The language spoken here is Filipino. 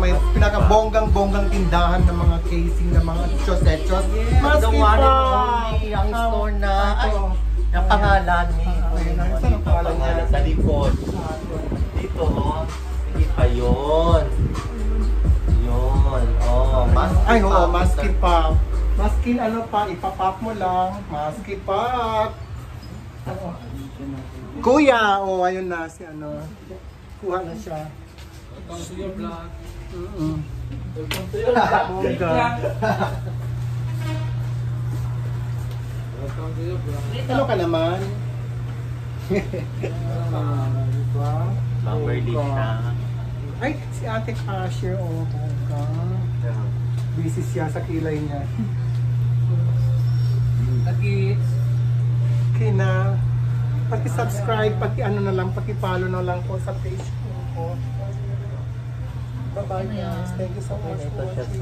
may pinaka-bonggang-bonggang tindahan ng mga casing ng mga chos-echos. The one and only ang store na ang pangalan ni Saan ang pangalan niya? sa likod. Dito, hindi pa yun. Yun. Oh, Ay, oo, Maski Pop. Maski ano pa, ipapop mo lang. Maski Pop. Kuya! Oh, ayun na si ano. Kuha na siya. Welcome to your vlog. Welcome to your vlog. Welcome to your vlog. Ano ka naman? Diba? Bumberly siya. Ay, si Ate Cashier. Oh, bongga. Busy siya sa kilay niya. Kina, paki-subscribe, paki-ano na lang, paki-follow na lang po sa page ko. Bye-bye guys. Thank you so much for watching.